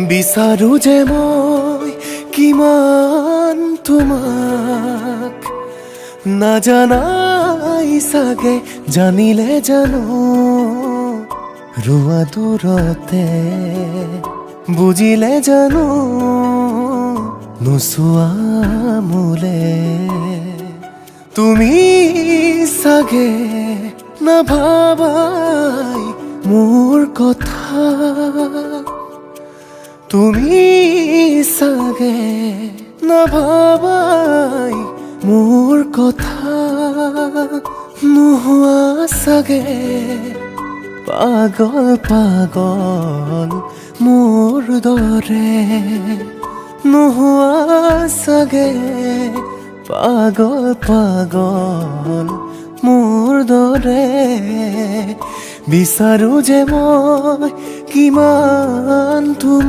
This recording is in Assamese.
বিচাৰো যে মই কিমান তোমাক নাজানাই চাগে জানিলে জানো ৰোৱা দূৰতে বুজিলে জানো নোচোৱা মোলে তুমি চাগে নাভাবাই মোৰ কথা তুমি চাগে নাভাবাই মোৰ কথা নোহোৱা চাগে পাগল পাগল মোৰ দৰে নোহোৱা চাগে পাগল পাগল মোৰ দৰে বিচাৰো যে মই কিমান তোমাক